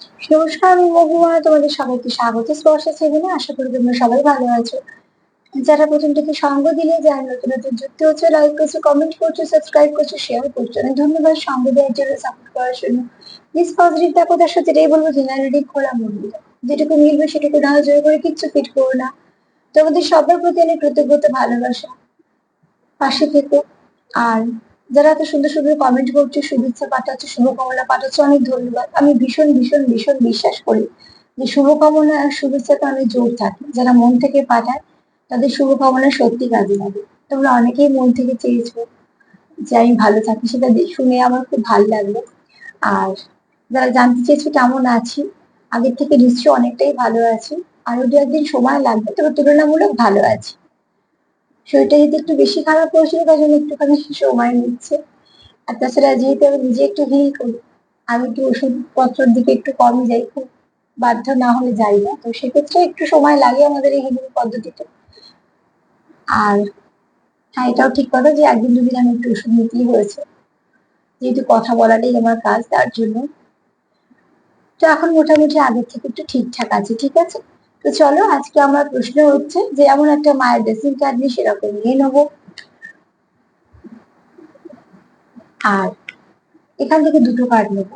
নমস্কার, আমি মহুয়া। তোমাদের সবাইকে স্বাগত স্পর্শ চ্যানেলে। আশা করি তোমরা সবাই ভালো আছো। যারা প্রথম থেকে সঙ্গ দিলে, যারা নতুন নতুন যুক্ত হচ্ছে, লাইক করছো, কমেন্ট করছো, সাবস্ক্রাইব করছো, শেয়ার করছো, অনেক ধন্যবাদ সঙ্গ দেওয়ার জন্য, সাপোর্ট করার জন্য। প্লিজ পজিটিভ থাকো, তার সাথে এটাই বলবো জেনারেলি খোলা মন দিয়ে যেটুকু মিলবে সেটুকু না জোর করে কিচ্ছু ফিট করো না। তোমাদের সবার প্রতি অনেক কৃতজ্ঞতা, ভালোবাসা। পাশে থেকো। আর যারা এত সুন্দর সুন্দর কমেন্ট করছো, শুভেচ্ছা পাঠাচ্ছ, শুভকামনা পাঠাচ্ছ, অনেক ধন্যবাদ। আমি ভীষণ ভীষণ ভীষণ বিশ্বাস করি যে শুভকামনা আর শুভেচ্ছাতে অনেক জোর থাকে। যারা মন থেকে পাঠায় তাদের শুভকামনা সত্যি কাজে লাগে। তোমরা অনেকেই মন থেকে চেয়েছো যে আমি ভালো থাকি, সেটা শুনে আমার খুব ভালো লাগলো। আর যারা জানতে চেয়েছো কেমন আছি, আগের থেকে নিশ্চয়ই অনেকটাই ভালো আছি। আরো দু একদিন সময় লাগবে, তবে তুলনামূলক ভালো আছি। শরীরটা যদি একটু বেশি খারাপ হয়েছিল, তার জন্য একটুখানি সময় নিচ্ছে। আর তাছাড়া যেহেতু আমি নিজে একটু হিল করি, আমি একটু ওষুধপত্রের দিকে একটু কম যাই, খুব বাধ্য না হলে যাই না, তো সেক্ষেত্রে একটু সময় লাগে আমাদের এই হিলিং পদ্ধতিতে। আর হ্যাঁ, এটাও ঠিক কথা যে একদিন দুদিন আমি একটু ওষুধ নিতেই হয়েছে, যেহেতু কথা বলাটাই আমার কাজ, তার জন্য। তো এখন মোটামুটি আগের থেকে একটু ঠিকঠাক আছে, ঠিক আছে। তো চলো, আজকে আমার প্রশ্ন হচ্ছে যে এমন একটা মায়ের ড্রেসিং কার্ড নিয়ে সেরকম নিয়ে নেবো। আর এখান থেকে দুটো কার্ড নেবো,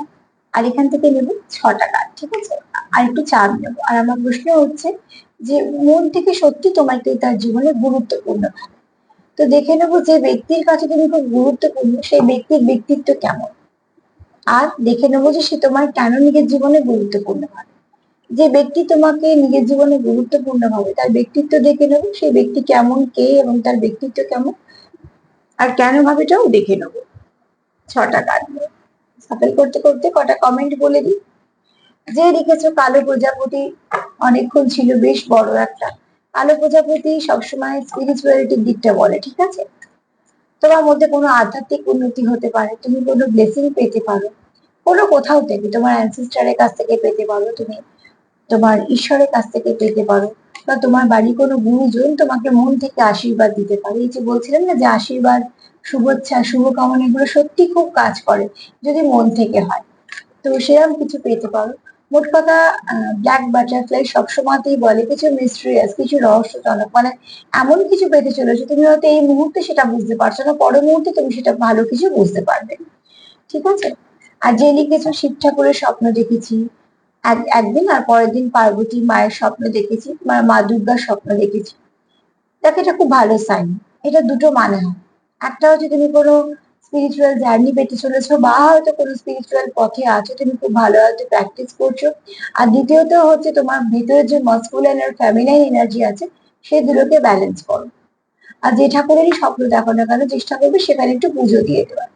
আর এখান থেকে নেবো 6টা কার্ড, ঠিক আছে। আর একটু চার্ট নেবো। আর আমার প্রশ্ন হচ্ছে যে মন থেকে সত্যি তোমাকে তার জীবনে গুরুত্বপূর্ণ। তো দেখে নেবো যে ব্যক্তির কাছে তুমি খুব গুরুত্বপূর্ণ, সেই ব্যক্তির ব্যক্তিত্ব কেমন। আর দেখে নেবো যে সে তোমার কেন নিজের জীবনে গুরুত্বপূর্ণ হয়। যে ব্যক্তি তোমাকে নিজের জীবনে গুরুত্বপূর্ণ হবে তার ব্যক্তিত্ব দেখে নেবো, সেই ব্যক্তি কেমন, কে এবং তার ব্যক্তিত্ব কেমন, আর কেন ভাবে এটাও দেখে নেবো। 6টা কার্ড নিয়ে সাফল করতে করতে কটা কমেন্ট বলে দিই। যে লিখেছো কালো প্রজাপতি, অনেকক্ষণ ছিল, বেশ বড় একটা। কালো প্রজাপতি সবসময় স্পিরিচুয়ালিটির দিকটা বলে, ঠিক আছে। তোমার মধ্যে কোনো আধ্যাত্মিক উন্নতি হতে পারে, তুমি কোনো ব্লেসিং পেতে পারো কোনো কোথাও থেকে, তোমার অ্যানসেস্টারের কাছ থেকে পেতে পারো, তুমি তোমার ঈশ্বরের কাছ থেকে পেতে পারো, বা তোমার বাড়ি কোনো গুরুজন তোমাকে মন থেকে আশীর্বাদ দিতে পারে। এই যে বলছিলাম না যে আশীর্বাদ, শুভেচ্ছা, শুভকামনা, এগুলো সত্যি খুব কাজ করে যদি মন থেকে হয়। তো সেরকম কিছু পেতে পারো। মোট কথা, ব্ল্যাক বাটারফ্লাই সবসময়তেই বলে কিছু মিস্ট্রিয়াস, কিছু রহস্যজনক, মানে এমন কিছু পেতে চলেছে তুমি হয়তো এই মুহূর্তে সেটা বুঝতে পারছো না, পরের মুহূর্তে তুমি সেটা ভালো কিছু বুঝতে পারবে, ঠিক আছে। আর যে লিখেছো শিব ঠাকুরের স্বপ্ন দেখেছি একদিন, আর পরের দিন পার্বতী মায়ের স্বপ্ন দেখেছি, মা দুর্গার স্বপ্ন দেখেছি, দেখো এটা খুব ভালো সাইন। এটা দুটো মানে হয়, একটা হচ্ছে তুমি কোনো স্পিরিচুয়াল জার্নি পেতে চলেছো, বা হয়তো কোনো স্পিরিচুয়াল পথে আছো, তুমি খুব ভালো হয়তো প্র্যাকটিস করছো। আর দ্বিতীয়ত হচ্ছে তোমার ভিতরে যে মাস্কুলাইন আর ফেমিনাইন এনার্জি আছে, সেই দুটোকে ব্যালেন্স করো। আর যে ঠাকুরেরই স্বপ্ন দেখো না কেন, চেষ্টা করবে সেখানে একটু পুজো দিয়ে দেওয়ার।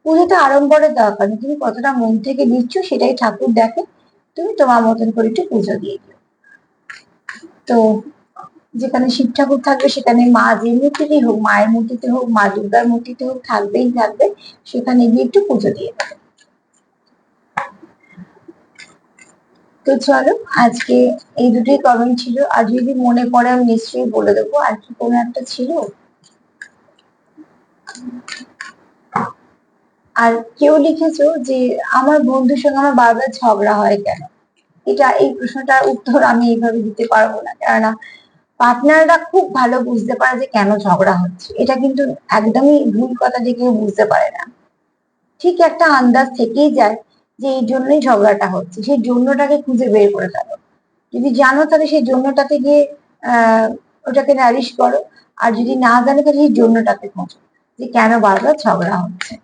পুজোতে আড়ম্বরের দরকার নেই, তুমি কতটা মন থেকে দিচ্ছ সেটাই ঠাকুর দেখে। তুমি তোমার মতন করে একটু পুজো দিয়ে দিও। তো যেখানে শিব ঠাকুর থাকবে সেখানে মা যে মূর্তিতেই হোক, মায়ের মূর্তিতে হোক, মা দুর্গার মূর্তিতে হোক, থাকবেই থাকবে। সেখানে গিয়ে একটু পুজো দিয়ে দেবে। তো চলো, আজকে এই দুটোই কমেন্ট ছিল, আর যদি মনে পড়ে আমি নিশ্চয়ই বলে দেবো। আর কি কোনো একটা ছিল? আর কেউ লিখেছো যে আমার বন্ধুর সঙ্গে আমার বারবার ঝগড়া হয় কেন। এই প্রশ্নটার উত্তর আমি এইভাবে দিতে পারবো না, কেননা পার্টনাররা খুব ভালো বুঝতে পারে যে কেন ঝগড়া হচ্ছে। এটা কিন্তু একদমই ভুল কথা যে কেউ বুঝতে পারে না, ঠিক একটা আন্দাজ থেকেই যায় যে এই জন্যই ঝগড়াটা হচ্ছে, সেই জন্যটাকে খুঁজে বের করে ফেলো। যদি জানো তাহলে সেই জন্যটাতে গিয়ে আহ ওটাকে নারিশ করো। আর যদি না জানো তাহলে সেই জন্যটাতে খোঁজো যে কেন বারবার ঝগড়া হচ্ছে।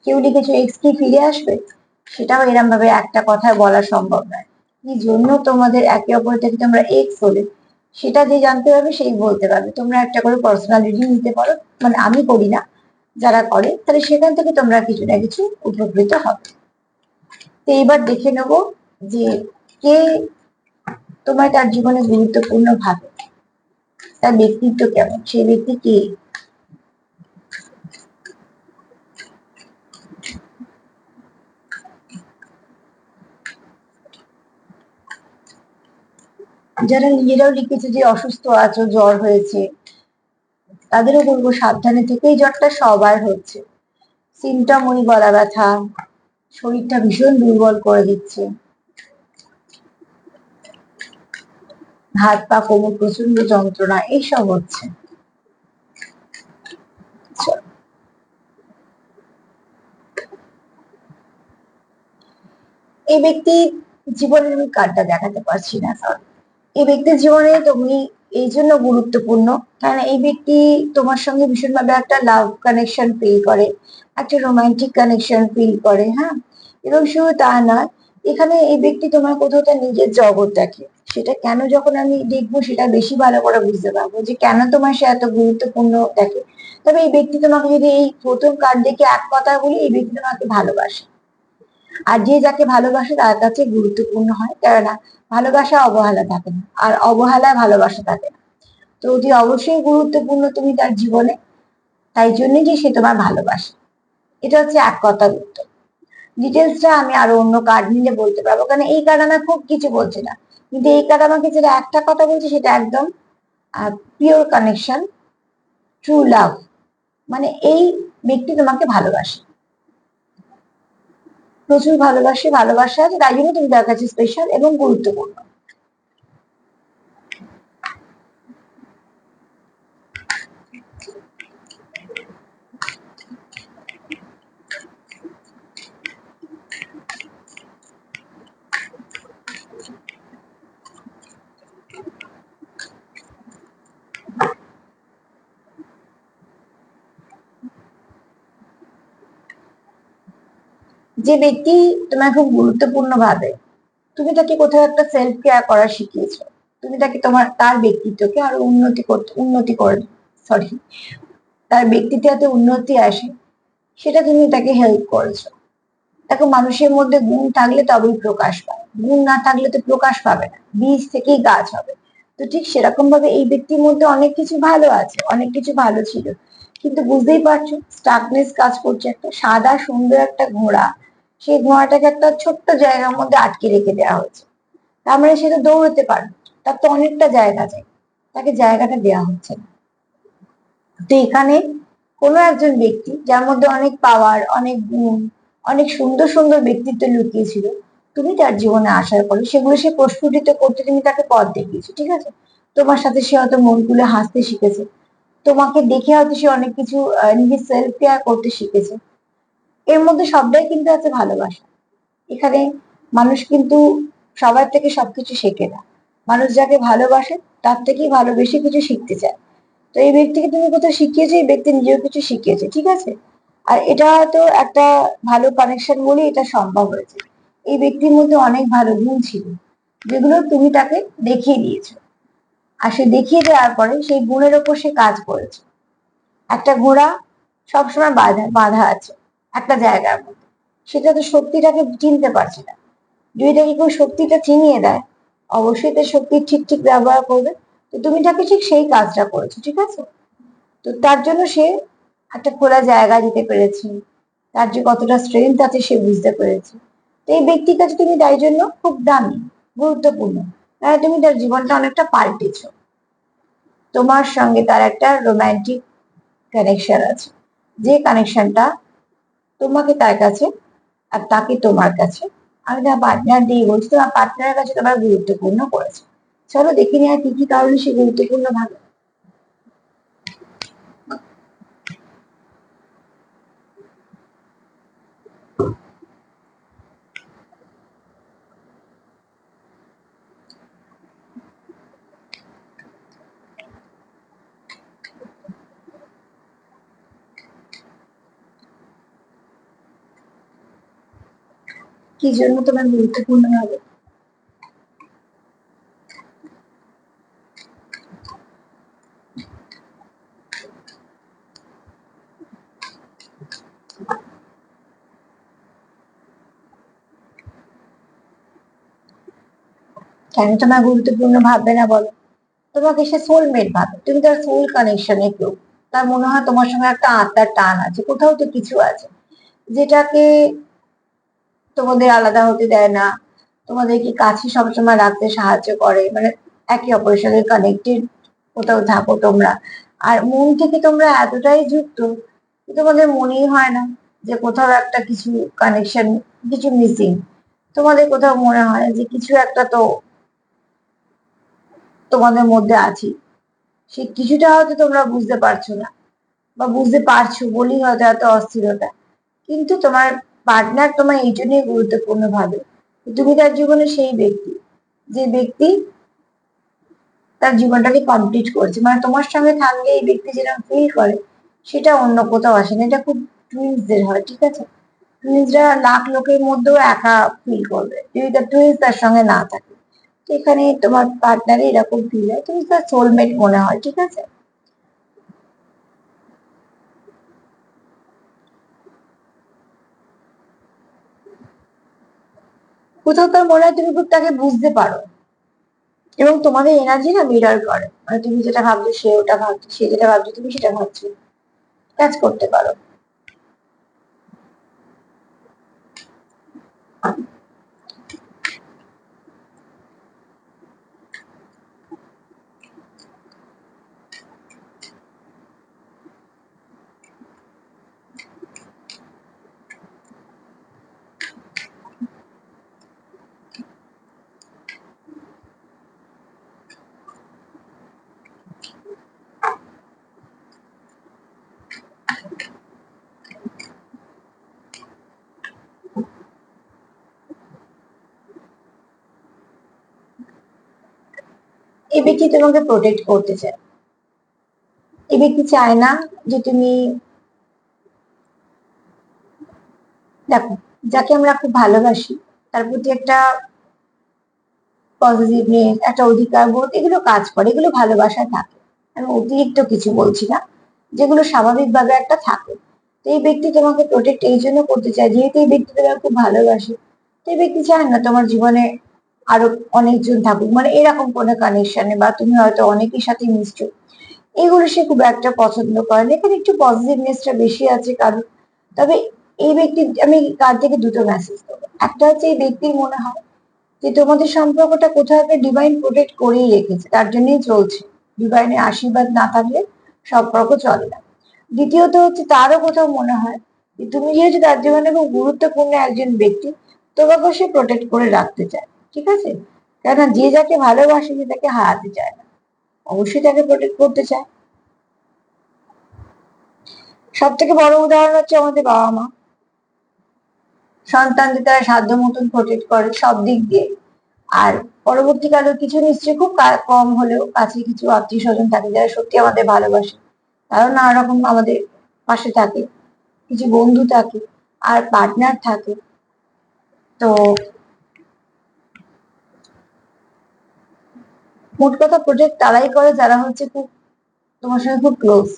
কেউ লিখেছো এক্স কি ফিরে আসবে, সেটাও এরম ভাবে একটা কথায় বলা সম্ভব নয়। কি জন্য তোমাদের একে অপরের থেকে তোমরা এক্স হলে, সেটা যে জানতে পারবে সেই বলতে পারবে। তোমরা একটা করে পার্সোনাল রিডিং নিতে পারো, মানে আমি করি না, যারা করে, তাহলে সেখান থেকে তোমরা কিছু না কিছু উপকৃত হবে। তো এইবার দেখে নেবো যে কে তোমার তার জীবনে গুরুত্বপূর্ণ ভাবে, তার ব্যক্তিত্ব কেমন, সেই ব্যক্তি কে। যারা নিজেরাও লিখেছে যে অসুস্থ আছো, জ্বর হয়েছে, তাদেরও বলবো সাবধানে থেকে, এই জ্বরটা সবার হচ্ছে। সিমটম ওই গলা ব্যথা, শরীরটা ভীষণ দুর্বল করে দিচ্ছে, হাত পা কোমর প্রচন্ড যন্ত্রণা এইসব হচ্ছে। এই ব্যক্তি জীবনের আমি কার্ডটা দেখাতে পারছি না, সরি। এই ব্যক্তির জীবনে তুমি এই জন্য গুরুত্বপূর্ণ, কারণ এই ব্যক্তি তোমার সঙ্গে ভীষণভাবে একটা লাভ কানেকশন ফিল করে, একটা রোমান্টিক কানেকশন ফিল করে, হ্যাঁ। এবং শুধু তা নয়, এখানে এই ব্যক্তি তোমার কোথাও তার নিজের জগৎ দেখে। সেটা কেন, যখন আমি দেখবো সেটা বেশি ভালো করে বুঝতে পারবো যে কেন তোমার সে এত গুরুত্বপূর্ণ দেখে। তবে এই ব্যক্তি তোমাকে, যদি এই প্রথম কার্ড দেখে এক কথা বলি, এই ব্যক্তি তোমাকে ভালোবাসে। আর যে যাকে ভালোবাসে তার কাছে গুরুত্বপূর্ণ হয়, কেননা ভালোবাসা অবহেলা থাকে না, আর অবহেলায় ভালোবাসা থাকে না। তো অতি অবশ্যই গুরুত্বপূর্ণ তুমি তার জীবনে, তাই জন্যই যে সে তোমার ভালোবাসে। এটা হচ্ছে এক কথার উত্তর। ডিটেলসটা আমি আরো অন্য কার্ড নিলে বলতে পারবো, কারণ এই কার্ড আমার খুব কিছু বলছে না। কিন্তু এই কার্ড আমাকে যেটা একটা কথা বলছে সেটা একদম পিওর কানেকশন, ট্রু লাভ। মানে এই ব্যক্তি তোমাকে ভালোবাসে, প্রচুর ভালোবাসে, ভালোবাসা আছে, তাই জন্য তুমি তার কাছে স্পেশাল এবং গুরুত্বপূর্ণ। যে ব্যক্তি তোমার খুব গুরুত্বপূর্ণ ভাবে, তুমি তাকে কোথাও একটা সেলফ কেয়ার করা শিখিয়েছো। তুমি তাকে তার ব্যক্তিত্বকে আরো উন্নতি করে, সরি, তার ব্যক্তিত্বে যাতে উন্নতি আসে সেটা তুমি তাকে হেল্প করেছো। দেখো, মানুষের মধ্যে গুণ থাকলে তবেই প্রকাশ পায়, গুণ না থাকলে তো প্রকাশ পাবে না, বীজ থেকেই গাছ হবে। তো ঠিক সেরকম ভাবে এই ব্যক্তির মধ্যে অনেক কিছু ভালো আছে, অনেক কিছু ভালো ছিল, কিন্তু বুঝতেই পারছো স্টাকনেস কাজ করছে। একটা সাদা সুন্দর একটা ঘোড়া, সেই ঘোড়াটাকে একটা ছোট্ট জায়গার মধ্যে আটকে রেখে দেওয়া হয়েছে। তার মানে সে তো দৌড়তে পারবে, তার তো অনেকটা জায়গা চাই, তাকে জায়গাটা দেওয়া হচ্ছে না। তো এখানে কোনো একজন ব্যক্তি যার মধ্যে অনেক পাওয়ার, অনেক গুণ, অনেক সুন্দর সুন্দর ব্যক্তিত্ব লুকিয়ে ছিল, তুমি তার জীবনে আসার পরে সেগুলো সে প্রস্ফুটিত করতে তুমি তাকে পথ দেখিয়েছো, ঠিক আছে। তোমার সাথে সে হয়তো মন খুলে হাসতে শিখেছে, তোমাকে দেখে হয়তো সে অনেক কিছু নিজের সেলফ কেয়ার করতে শিখেছে। এর মধ্যে সবটাই কিন্তু আছে ভালোবাসা। এখানে মানুষ কিন্তু সবার থেকে সবকিছু শেখে না, মানুষ যাকে ভালোবাসে তার থেকেই ভালো বেশি কিছু শিখতে চায়। তো এই ব্যক্তিকে তুমি কোথাও শিখিয়েছো, এই ব্যক্তি নিজেও কিছু শিখিয়েছে, ঠিক আছে। আর এটা তো একটা ভালো কানেকশন বলে এটা সম্ভব হয়েছে। এই ব্যক্তির মধ্যে অনেক ভালো গুণ ছিল, যেগুলো তুমি তাকে দেখিয়ে দিয়েছো। আর সে দেখিয়ে দেওয়ার পরে সেই গুণের ওপর সে কাজ করেছে। একটা ঘোড়া সবসময় বাধা বাধা আছে একটা জায়গার মধ্যে, সেটা তো শক্তিটাকে চিনতে পারছে না। যদি তাকে কেউ শক্তিটা চিনিয়ে দেয়, অবশ্যই তার শক্তির ঠিক ঠিক ব্যবহার করবে। তো তুমি তাকে ঠিক সেই কাজটা করেছো, ঠিক আছে। তো তার জন্য সে একটা খোলা জায়গা দিতে পেরেছে, তার যে কতটা স্ট্রেংথ আছে সে বুঝতে পেরেছে। তো এই ব্যক্তির কাছে তুমি তাই জন্য খুব দামি, গুরুত্বপূর্ণ, তুমি তার জীবনটা অনেকটা পাল্টেছো। তোমার সঙ্গে তার একটা রোমান্টিক কানেকশন আছে, যে কানেকশনটা তোমাকে তার কাছে আর তাকে তোমার কাছে, আমি তার পার্টনার দিয়ে বলছি, তোমার পার্টনারের কাছে তোমার গুরুত্বপূর্ণ করেছে। চলো দেখে নিয়ে কি কি কারণে সে গুরুত্বপূর্ণ ভাবে। কি জন্য তোমার গুরুত্বপূর্ণ হবে? কেন তোমার গুরুত্বপূর্ণ ভাববে না বলো? তোমাকে সে সোলমেট ভাবে, তুমি তার সোল কানেকশনে কেউ। তার মনে হয় তোমার সঙ্গে একটা আত্মার টান আছে, কোথাও তো কিছু আছে যেটাকে তোমাদের আলাদা হতে দেয় না, তোমাদেরকে কাছে সবসময় রাখতে সাহায্য করে, মানে একে অপরের সঙ্গে কানেক্টেড কোথাও থাকো তোমরা। আর মন থেকে তোমরা এতটাই যুক্ত যে তোমাদের মনেই হয় না যে কোথাও একটা কিছু কানেকশন, কিছু মিসিং। তোমাদের কোথাও মনে হয় যে কিছু একটা তো তোমাদের মধ্যে আছি, সে কিছুটা হয়তো তোমরা বুঝতে পারছো না, বা বুঝতে পারছো বলেই হয়তো এত অস্থিরতা। কিন্তু তোমার পার্টনার তোমার এই জন্যই গুরুত্বপূর্ণ ভাবে, তুমি তার জীবনে সেই ব্যক্তি, যে ব্যক্তি তার জীবনটাকে কমপ্লিট করছে। মানে তোমার সঙ্গে থাকলে এই ব্যক্তি যেটা ফিল করে, সেটা অন্য কোথাও আসে না। এটা খুব টুইন্সদের হয়, ঠিক আছে? টুইন্সরা লাখ লোকের মধ্যেও একা ফিল করবে যদি তার টুইন্স তার সঙ্গে না থাকে। তো এখানে তোমার পার্টনারে এরকম ফিল হয়, তুমি তার সোলমেট মনে হয়, ঠিক আছে? কোথাও তার মনে হয় তুমি খুব তাকে বুঝতে পারো, এবং তোমাদের এনার্জি না মিরর করে, মানে তুমি যেটা ভাবছো সে ওটা ভাবছো, সে যেটা ভাবছো তুমি সেটা ভাবছো, কাজ করতে পারো। এই ব্যক্তি তোমাকে প্রোটেক্ট করতে চায়, এই ব্যক্তি চায় না যে তুমি, দেখো, যাকে আমরা খুব ভালোবাসি তার প্রতি একটা পজিটিভনেস, একটা অধিকার বোধ, এগুলো কাজ করে, এগুলো ভালোবাসা থাকে। আমি অতিরিক্ত কিছু বলছি না, যেগুলো স্বাভাবিকভাবে একটা থাকে। তো এই ব্যক্তি তোমাকে প্রোটেক্ট এই জন্য করতে চায়, যেহেতু এই ব্যক্তি তোমাকে খুব ভালোবাসে, তো এই ব্যক্তি চায় না তোমার জীবনে আরো অনেকজন থাকুক, মানে এরকম কোনো কানেকশনে, বা তুমি হয়তো অনেকের সাথে মিশছো, এগুলো সে খুব একটা পছন্দ করে না। এখানে একটু পজিটিভনেসটা বেশি আছে কারণ, তবে এই ব্যক্তি, আমি কার থেকে দুটো মেসেজ দেবো। একটা হচ্ছে এই ব্যক্তির মনে হয় যে তোমাদের সম্পর্কটা কোথাও একটা ডিভাইন প্রোটেক্ট করেই রেখেছে, তার জন্যই চলছে। ডিভাইনের আশীর্বাদ না থাকলে সম্পর্ক চলে না। দ্বিতীয়ত হচ্ছে তারও কোথাও মনে হয় যে তুমি যেহেতু তার জীবনে খুব গুরুত্বপূর্ণ একজন ব্যক্তি, তোমাকে সে প্রোটেক্ট করে রাখতে চায়, ঠিক আছে? কেননা যে যাকে ভালোবাসে সে তাকে হারাতে চায় না, অবশ্যই তাকে প্রোটেক্ট করতে চায়। সব থেকে বড় উদাহরণ হচ্ছে আমাদের বাবা মা, সন্তানদের তারা সাধ্য মতন প্রোটেক্ট করে সব দিক দিয়ে। আর পরবর্তীকালে কিছু নিশ্চয়ই খুব কম হলেও কাছে কিছু আত্মীয় স্বজন থাকে যারা সত্যি আমাদের ভালোবাসে, তারাও নানা রকম আমাদের পাশে থাকে, কিছু বন্ধু থাকে, আর পার্টনার থাকে। তো মোট কথা প্রোটেক্ট তারাই করে যারা হচ্ছে খুব তোমার সঙ্গে খুব ক্লোজ।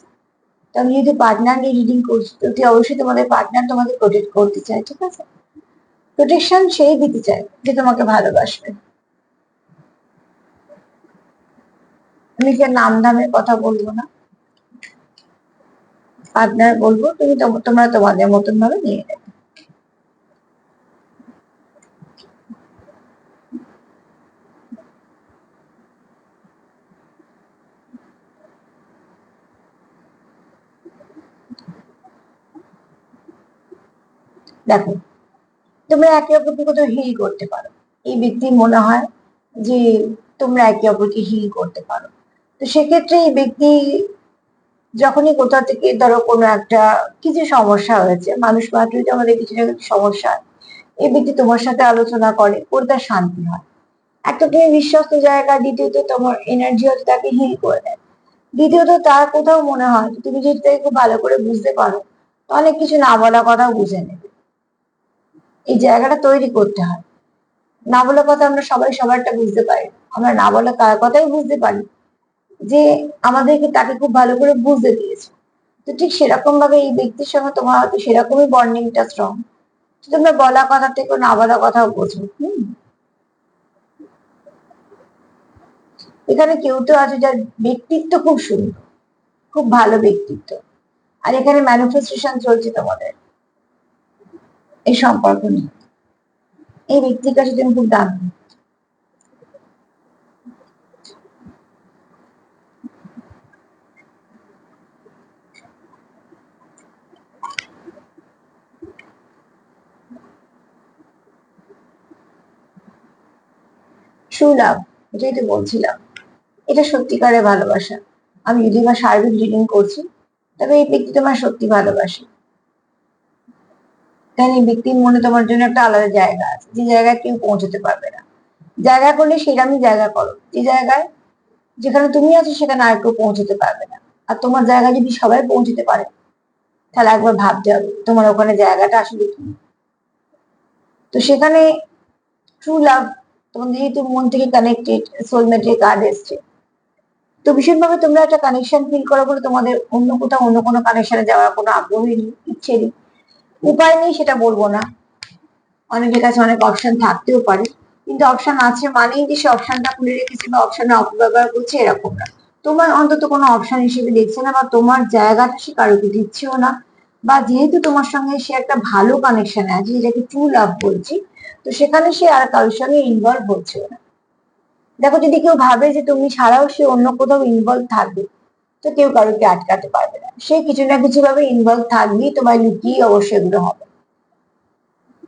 তো আমি যেহেতু পার্টনার নিয়ে রিডিং করছি, তো অবশ্যই তোমাদের পার্টনার তোমাকে প্রোটেক্ট করতে চায়, ঠিক আছে? প্রোটেকশন সেই দিতে চায় যে তোমাকে ভালোবাসবে। আমি যে নাম ধামের কথা বলবো না, পার্টনার বলবো, তুমি তোমরা তোমাদের মতন ভাবে নিয়ে নেবে। দেখো, তোমরা একে অপরকে কোথাও হিল করতে পারো, এই ব্যক্তির মনে হয় যে তোমরা একে অপরকে হিল করতে পারো। তো সেক্ষেত্রে এই ব্যক্তি যখনই কোথা থেকে ধরো কোনো একটা কিছু সমস্যা হয়েছে, মানুষ মাত্রই তো আমাদের কিছু না কিছু সমস্যা হয়, এই ব্যক্তি তোমার সাথে আলোচনা করে, ওর তার শান্তি হয়। একটা তুমি বিশ্বস্ত জায়গা, দ্বিতীয়ত তোমার এনার্জি হয়তো তাকে হিল করে দেয়। দ্বিতীয়ত তার কোথাও মনে হয় যে তুমি যদি তাকে খুব ভালো করে বুঝতে পারো, তো অনেক কিছু না বলা কথাও বুঝে নেবে। এই জায়গাটা তৈরি করতে হয়। না বলা কথা আমরা সবাই সবারটা বুঝতে পারি না। আমরা না বলা কার কথাই বুঝতে পারি যে আমাদেরকে তাকে খুব ভালো করে বুঝতে দিয়েছে। তো ঠিক সেরকম ভাবে এই ব্যক্তির সঙ্গে তোমার হয়তো সেরকমই বন্ডিংটা স্ট্রং, তোমরা বলা কথা থেকে না বলা কথাও বোঝো। এখানে কেউ তো আছে যার ব্যক্তিত্ব খুব সুন্দর, খুব ভালো ব্যক্তিত্ব, আর এখানে ম্যানিফেস্টেশন চলছে তোমাদের এই সম্পর্ক নিয়ে। এই ব্যক্তির কাছে তুমি খুব দামি। ট্রু লাভ, এটাই তো বলছিলাম। এটা সত্যিকারের ভালোবাসা। আমি যদি বা সার্বিক রিডিং করছি, তবে এই ব্যক্তি তোমার সত্যি ভালোবাসে। কারণ এই ব্যক্তির মনে তোমার জন্য একটা আলাদা জায়গা আছে, যে জায়গায় কেউ পৌঁছতে পারবে না। জায়গা করলে সেরকমই জায়গা করো, যে জায়গায় যেখানে তুমি আছো সেখানে আর কেউ পৌঁছতে পারবে না। আর তোমার জায়গা যদি সবাই পৌঁছতে পারে, তাহলে একবার ভাবতে হবে তোমার ওখানে জায়গাটা আসলে কি। তো সেখানে ট্রু লাভ, তোমাদের যেহেতু মন থেকে কানেক্টেড, সোলমেটের কার্ড এসছে, তো ভীষণভাবে তোমরা একটা কানেকশন ফিল করো বলে তোমাদের অন্য কোথাও অন্য কোনো কানেকশনে যাওয়ার কোনো আগ্রহই নেই, ইচ্ছে নেই, উপায় নেই সেটা বলবো না। অনেকের কাছে অনেক অপশন থাকতেও পারে, কিন্তু অপশন আছে মানেই যে সে অপশনটা খুলে রেখেছে বা অপশনের অপব্যবহার করছে, এরকম না। তোমার অন্তত কোনো অপশন হিসেবে দেখছে না, বা তোমার জায়গাটা সে কারোকে দিচ্ছেও না। বা যেহেতু তোমার সঙ্গে সে একটা ভালো কানেকশনে আছে, যেটাকে ট্রু লাভ বলছি, তো সেখানে সে আর কারোর সঙ্গে ইনভলভ হচ্ছেও না। দেখো, যদি কেউ ভাবে যে তুমি ছাড়াও সে অন্য কোথাও ইনভলভ থাকবে, তো কেউ কারোকে আটকাতে পারবে না। সে কিছু না কিছু ভাবে ইনভলভ থাকবেই, তোমায় লুকিয়ে অবশ্যই এগুলো হবে।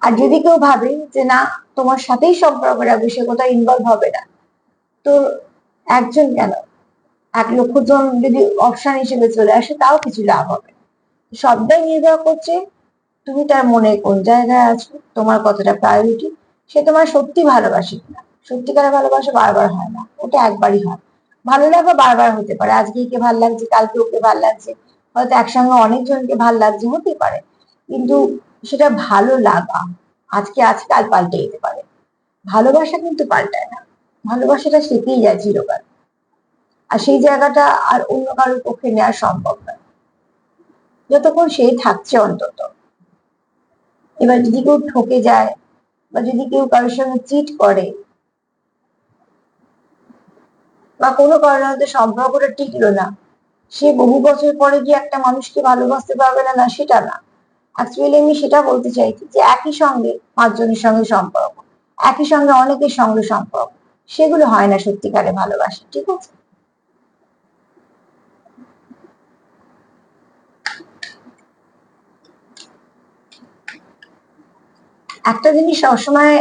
আর যদি কেউ ভাবে যে না, তোমার সাথেই সম্পর্ক রাখবে, সে কোথাও ইনভলভ হবে না, তো একজন কেন, 1,00,000 জন যদি অপশন হিসেবে চলে আসে, তাও কিছু লাভ হবে না। সবটাই নির্ভর করছে তুমি তার মনে কোন জায়গায় আছো, তোমার কতটা প্রায়োরিটি, সে তোমার সত্যি ভালোবাসে কিনা। সত্যিকারের ভালোবাসা বারবার হয় না, ওটা একবারই হয়। ভালো লাগা বারবার হতে পারে, আজকে একে ভাল লাগছে, কালকে ওকে ভাল লাগছে, হয়তো একসঙ্গে অনেকজনকে ভাল লাগছে, হতে পারে। কিন্তু সেটা ভালো লাগা, আজকে আছে কাল পাল্টে যেতে পারে। ভালোবাসা কিন্তু পাল্টায় না, ভালোবাসাটা থেকেই যায় চিরকাল। আর সেই জায়গাটা আর অন্য কারোর পক্ষে নেওয়া সম্ভব নয়, যতক্ষণ সে থাকছে অন্তত। এবার যদি কেউ ঠকে যায়, বা যদি কেউ কারোর সঙ্গে চিট করে, বা কোনো কারণে হয়তো সম্পর্কটা টিকলো না, সে বহু বছর পরে গিয়ে একটা মানুষকে ভালোবাসতে পারবে না, না সেটা না। অ্যাকচুয়ালি আমি সেটা বলতে চাইছি যে একই সঙ্গে 5 জনের সঙ্গে সম্পর্ক, একই সঙ্গে অনেকের সঙ্গে সম্পর্ক, সেগুলো হয় না সত্যিকারে ভালোবাসা, ঠিক আছে? একটা জিনিস সবসময়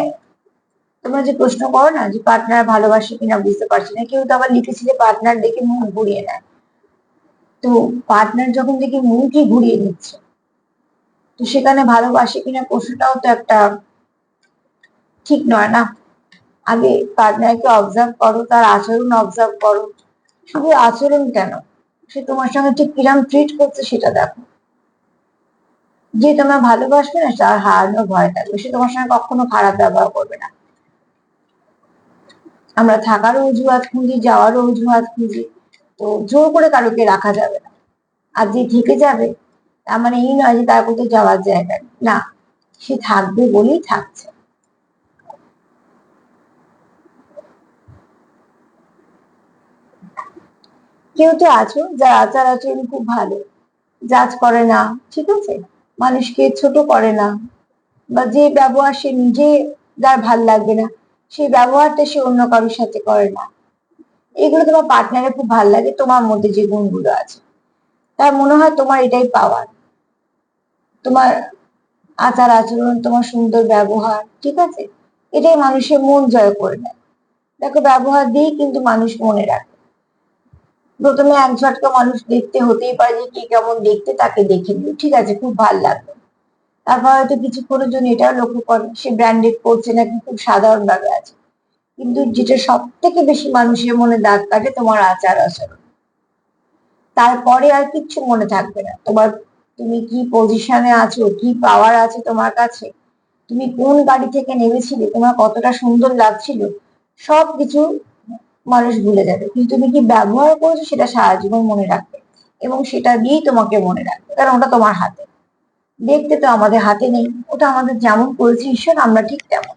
তোমরা যে প্রশ্ন করো না, যে পার্টনার ভালোবাসে কিনা বুঝতে পারছি না, কেউ তো আবার লিখেছিল পার্টনার দেখে মুখ ঘুরিয়ে নেয়। তো পার্টনার যখন দেখি মুখই ঘুরিয়ে নিচ্ছে, তো সেখানে ভালোবাসে কিনা প্রশ্নটাও তো একটা ঠিক নয় না। আগে পার্টনারকে অবজার্ভ করো, তার আচরণ অবজার্ভ করো। শুধু আচরণ কেন, সে তোমার সঙ্গে ঠিক কিরম ট্রিট করছে সেটা দেখো। যে তোমার ভালোবাসবে না, তার হারানোর ভয় থাকবে, সে তোমার সঙ্গে কখনো খারাপ ব্যবহার করবে না। আমরা থাকারও অজুহাত খুঁজি, যাওয়ারও অজুহাত খুঁজি, তো জোর করে কারোকে রাখা যাবে না। আর যে থেকে যাবে, তার মানে এই নয় যে তার কোথাও যাওয়ার জায়গা নেই। না, সে থাকবে বলেই থাকছে। কেউ তো আছো যার আচার আচরণ খুব ভালো, জাজ করে না, ঠিক আছে, মানুষকে ছোট করে না, বা যে ব্যবহার সে নিজে, যার ভাল লাগবে না, সেই ব্যবহারটা সে অন্য কারোর সাথে করে না। এগুলো তোমার পার্টনারে খুব ভাল লাগে, তোমার মধ্যে যে গুণগুলো আছে, তার মনে হয় তোমার এটাই পাওয়ার। তোমার আচার আচরণ, তোমার সুন্দর ব্যবহার, ঠিক আছে, এটাই মানুষের মন জয় করে নেয়। দেখো, ব্যবহার দিয়েই কিন্তু মানুষ মনে রাখে। প্রথমে এক ঝটকা মানুষ দেখতে হতেই পারে যে কে কেমন দেখতে, তাকে দেখে নিল, ঠিক আছে, খুব ভাল লাগলো। তারপর হয়তো কিছুক্ষণের জন্য এটাও লক্ষ্য করে সে ব্র্যান্ডেড পড়ছে নাকি খুব সাধারণ ভাবে আছে। কিন্তু যেটা সব থেকে বেশি মানুষের মনে দাগ কাটে, তোমার আচার আচরণ। তারপরে আর কিচ্ছু মনে থাকবে না তোমার। তুমি কি পজিশনে আছো, কি পাওয়ার আছে তোমার কাছে, তুমি কোন গাড়ি থেকে নেমেছিলে, তোমার কতটা সুন্দর লাগছিল, সবকিছু মানুষ ভুলে যাবে। কিন্তু তুমি কি ব্যবহার করেছো সেটা সারা জীবন মনে রাখবে, এবং সেটা দিয়েই তোমাকে মনে রাখবে, কারণ ওটা তোমার হাতে। দেখতে তো আমাদের হাতে নেই, ওটা আমাদের যেমন করেছে ঈশ্বর, আমরা ঠিক তেমন।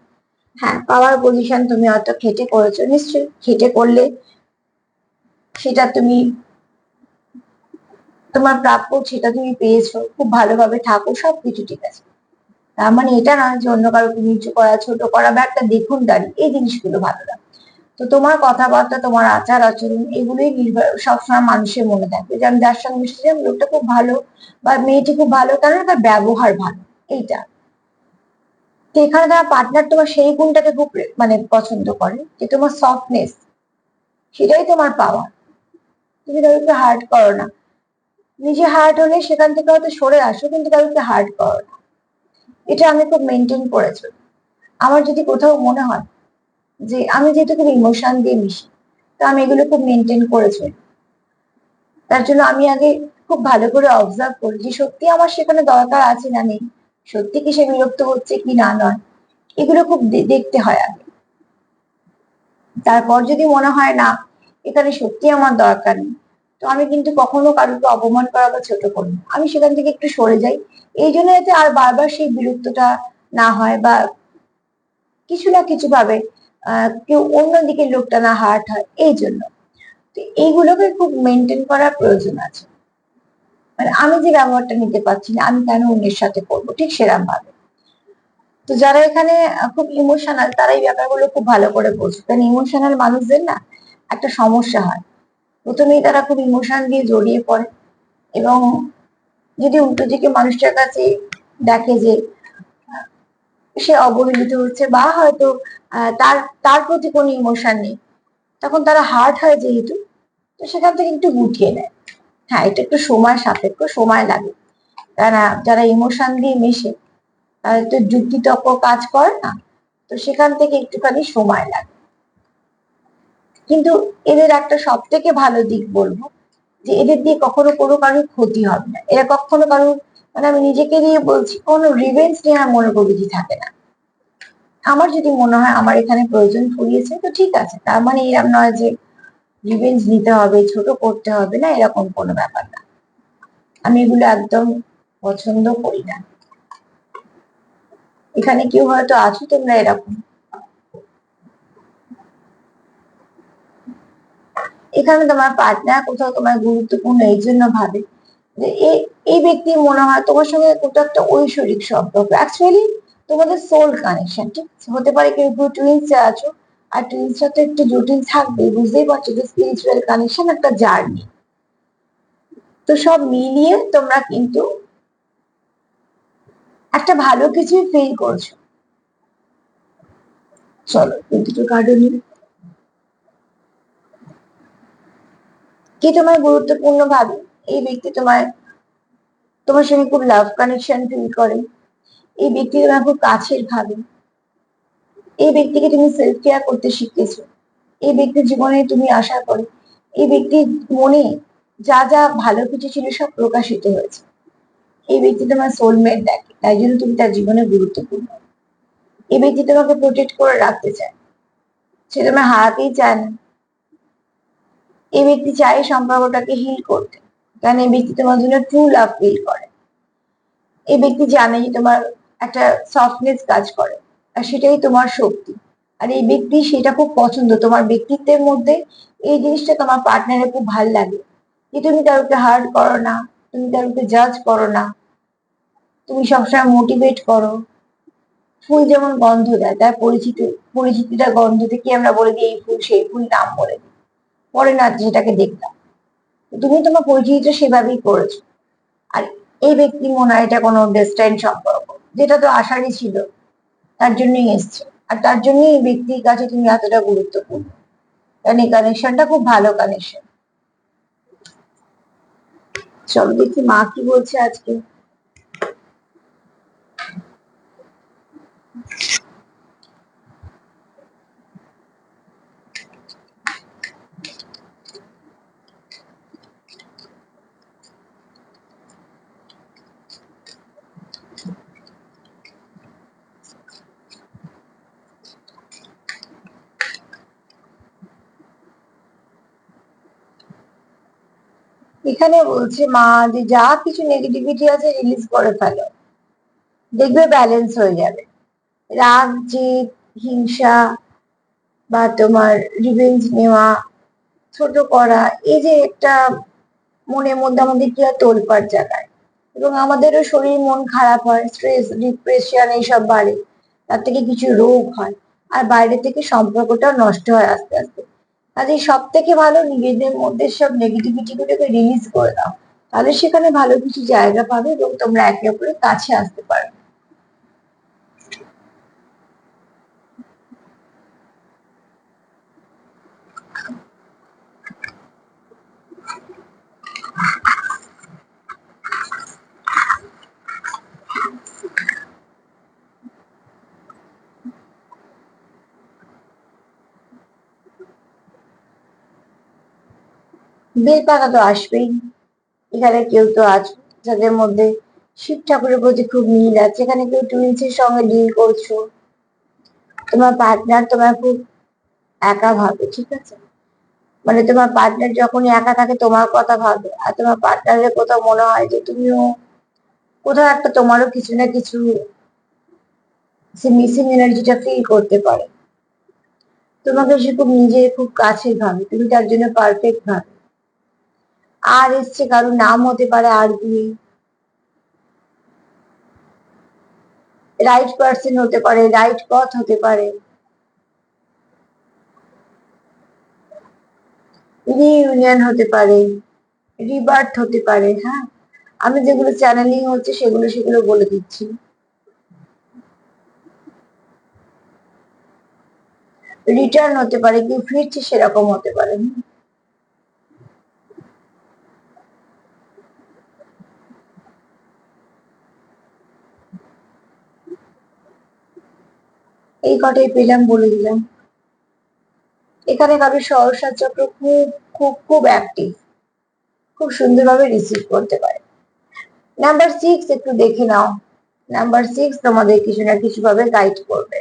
হ্যাঁ, পাওয়ার পজিশন তুমি হয়তো খেটে করেছো, নিশ্চয়ই খেটে করলে সেটা তুমি, তোমার প্রাপ্য সেটা তুমি পেয়েছো, খুব ভালোভাবে থাকো, সবকিছু ঠিক আছে। তার মানে এটা নয় যে অন্য কারোকে নিচু করা, ছোট করা, বা একটা দেখুন দাঁড়ি, এই জিনিসগুলো ভালো না। তো তোমার কথাবার্তা, তোমার আচার আচরণ, এগুলোই নির্ভর সবসময় মানুষের মনে থাকবে যে আমি যার সঙ্গে মিশছিলাম, লোকটা খুব ভালো, বা মেয়েটি খুব ভালো, কারণ তার ব্যবহার ভালো, এইটা। তো এখানে তার পার্টনার তোমার সেই গুণটাকে খুব মানে পছন্দ করে, যে তোমার সফটনেস, সেটাই তোমার পাওয়া। তুমি কাউকে হার্ট করো না, নিজে হার্ট হলে সেখান থেকে হয়তো সরে আসো, কিন্তু কাউকে হার্ট করো না। এটা আমি খুব মেনটেন করেছি। আমার যদি কোথাও মনে হয় যে আমি যেহেতু খুব ইমোশন দিয়ে মিশি, তো আমি এগুলো খুব মেনটেন করেছি। তার জন্য আমি আগে খুব ভালো করে অবজার্ভ করি যে সত্যি আমার সেখানে দরকার আছে না নেই, সত্যি কি সে বিরক্ত হচ্ছে কি না নয়, এগুলো খুব দেখতে হয় আগে। তারপর যদি মনে হয় না এখানে সত্যি আমার দরকার নেই, তো আমি কিন্তু কখনো কারোকে অপমান করা বা ছোট করি না, আমি সেখান থেকে একটু সরে যাই। এই জন্য যাতে আর বারবার সেই বিরক্তটা না হয়, বা কিছু না কিছু ভাবে কেউ অন্যদিকে লোকটা না হার্ট হয়, এই জন্য। তো এইগুলোকে খুব মেনটেন করার প্রয়োজন আছে। মানে আমি যে ব্যবহারটা নিতে পারছি না, আমি কেন অন্যের সাথে করবো, ঠিক সেরকম ভাবে। তো যারা এখানে খুব ইমোশনাল, তারা এই ব্যাপারগুলো খুব ভালো করে বোঝে, কারণ ইমোশনাল মানুষদের না একটা সমস্যা হয়, প্রথমেই তারা খুব ইমোশন দিয়ে জড়িয়ে পড়ে, এবং যদি উল্টো দিকে মানুষটার কাছে দেখে যে সে অবহেলিত হচ্ছে, বা হয়তো তার তার প্রতি কোনো ইমোশন নেই, তখন তারা হার্ট হয় যেহেতু, তো সেখান থেকে একটু গুটিয়ে নেয়। হ্যাঁ, এটা একটু সময় সাপেক্ষ, সময় লাগে, তারা যারা ইমোশন দিয়ে মেশে তাদের তো যুক্তি তর্ক কাজ করে না, তো সেখান থেকে একটুখানি সময় লাগে। কিন্তু এদের একটা সব থেকে ভালো দিক বলবো, যে এদের দিয়ে কখনো কোনো কারোর ক্ষতি হবে না, এরা কখনো কারোর, মানে আমি নিজেকে দিয়ে বলছি, কোনো রিভেঞ্জ নেওয়ার মনোপ্রবৃত্তি থাকে না। আমার যদি মনে হয় আমার এখানে প্রয়োজন ফুরিয়েছে, তো ঠিক আছে, তার মানে এরকম নয় যে রিভেঞ্জ নিতে হবে, ছোট করতে হবে না, এরকম কোনো ব্যাপার না। আমি এগুলো একদম পছন্দ করি না। এখানে কেউ হয়তো আছো তোমরা এরকম, এখানে তোমার পার্টনার কোথাও তোমার গুরুত্বপূর্ণ এই জন্য ভাবে যে এই ব্যক্তি মনে হয় তোমার সঙ্গে কোথাও একটা ঐশ্বরিক সম্পর্ক, অ্যাকচুয়ালি তোমাদের সোল কানেকশন, ঠিক হতে পারে কেউ কেউ টুইন্স আছো, আর টুইন্সটা তো একটু জটিল থাকবে, বুঝতেই পারছো যে স্পিরিচুয়াল কানেকশন একটা জার্নি। তো সব মিলিয়ে তোমরা কিন্তু একটা ভালো কিছুই ফিল করছো। চলো দুটো কার্ডও নিই। কি তোমার গুরুত্বপূর্ণ ভাবে এই ব্যক্তি তোমার তোমার সঙ্গে খুব লাভ কানেকশন ফিল করে, এই ব্যক্তি তোমার খুব কাছের ভাবে, এই ব্যক্তিকে তুমি সেলফ কেয়ার করতে শিখেছো, এই ব্যক্তির জীবনে তুমি আশা করো, এই ব্যক্তির মনে যা যা ভালো কিছু ছিল সব প্রকাশিত হয়েছে। এই ব্যক্তি তোমার সোলমেট দেখে, তাই জন্য তুমি তার জীবনে গুরুত্বপূর্ণ। এই ব্যক্তি তোমাকে প্রোটেক্ট করে রাখতে চায়, সে তোমার হারাতেই চায় না। এই ব্যক্তি চায় সম্পর্কটাকে হিল করতে, কারণ এই ব্যক্তি তোমার জন্য ট্রু লাভ ফিল করে। এই ব্যক্তি জানে যে তোমার একটা সফটনেস কাজ করে, আর সেটাই তোমার শক্তি। আর এই ব্যক্তি সেটা খুব পছন্দ, তোমার ব্যক্তিত্বের মধ্যে এই জিনিসটা তোমার পার্টনারের খুব ভাল লাগে, যে তুমি কাউকে হার্ট করো না, তুমি কাউকে জাজ করো না, তুমি সবসময় মোটিভেট করো। ফুল যেমন গন্ধ দেয়, তার পরিচিতিটা গন্ধ থেকে আমরা বলে দিই এই ফুল সেই ফুল, নাম বলে দিই, পরে না যেটাকে দেখলাম। তুমি তোমার পরিচিতিটা সেভাবেই করেছো। আর এই ব্যক্তি মনে হয় এটা কোনো ডেস্টাইন সম্পর্ক, যেটা তো আশারই ছিল, তার জন্যই এসছে, আর তার জন্যই এই ব্যক্তির কাছে তুমি এতটা গুরুত্বপূর্ণ, কারণ এই কানেকশনটা খুব ভালো কানেকশন। চলো দেখি মা কি বলছে আজকে। এখানে বলছে মা যে যা কিছু নেগেটিভিটি আছে রিলিজ করে ফেলো, দেখবে ব্যালেন্স হয়ে যাবে। রাগ, জেদ, হিংসা, বা তোমার রিভেঞ্জ নেওয়া, ছোট করা, এই যে একটা মনের মধ্যে আমাদের কি হয় তোলপাড় জাগায়, এবং আমাদেরও শরীর মন খারাপ হয়, স্ট্রেস ডিপ্রেশন এইসব বাড়ে, তার থেকে কিছু রোগ হয়, আর বাইরে থেকে সম্পর্কটাও নষ্ট হয় আস্তে আস্তে। কাজে সব থেকে ভালো নিজেদের মধ্যে সব নেগেটিভিটি গুলোকে রিলিজ করে দাও, তাহলে সেখানে ভালো কিছু জায়গা পাবে এবং তোমরা একে অপরের কাছে আসতে পারবে। বেল পাতা তো আসবেই। এখানে কেউ তো আছো যাদের মধ্যে শিব ঠাকুরের প্রতি খুব মিল আছে, এখানে কেউ টুইন্সের সঙ্গে ডিল করছো, তোমার পার্টনার তোমার খুব একা ভাবে, ঠিক আছে? মানে তোমার পার্টনার যখনই একা থাকে তোমার কথা ভাবে, আর তোমার পার্টনারের কোথাও মনে হয় যে তুমিও কোথাও একটা তোমারও কিছু না কিছু সে মিসিং এনার্জিটা ফিল করতে পারে। তোমাকে সে খুব নিজের খুব কাছের ভাবে, তুমি তার জন্য পারফেক্ট ভাবে। আর এসছে কারোর নাম হতে পারে আর দিয়ে, রাইট পার্সন হতে পারে, রাইট পথ হতে পারে, রিইউনিয়ন হতে পারে, রিবার্থ হতে পারে। হ্যাঁ, আমি যেগুলো চ্যানেলিং হচ্ছে সেগুলো সেগুলো বলে দিচ্ছি। রিটার্ন হতে পারে, কেউ ফিরছে সেরকম হতে পারে। এই কটাই পেলাম, বলে দিলাম। এখানে কারোর সহস্রার চক্র খুব খুব খুব অ্যাক্টিভ, খুব সুন্দরভাবে রিসিভ করতে পারে। নাম্বার 6 একটু দেখে নাও। নাম্বার 6 তোমাদের কিছু না কিছু ভাবে গাইড করবে।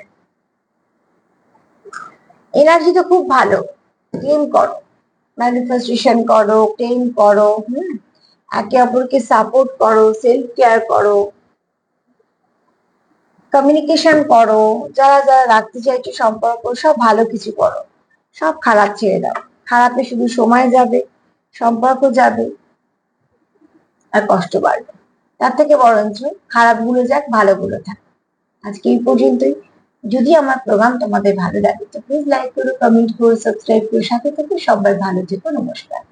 এনার্জি তো খুব ভালো, ক্লেম করো, ম্যানিফেস্টেশন করো, ক্লেম করো, একে অপরকে সাপোর্ট করো, সেলফ কেয়ার করো, কমিউনিকেশন করো, যারা যারা রাখতে চাইছো সম্পর্ক সব ভালো কিছু করো, সব খারাপ ছেড়ে দাও। খারাপে শুধু সময় যাবে, সম্পর্ক যাবে, আর কষ্ট বাড়বে। তার থেকে বরঞ্চ খারাপ গুলো যাক, ভালো গুলো থাক। আজকে এই পর্যন্তই। যদি আমার প্রোগ্রাম তোমাদের ভালো লাগে তো প্লিজ লাইক করো, কমেন্ট করো, সাবস্ক্রাইব করো, সাথে থেকে সবাই ভালো থেকো। নমস্কার।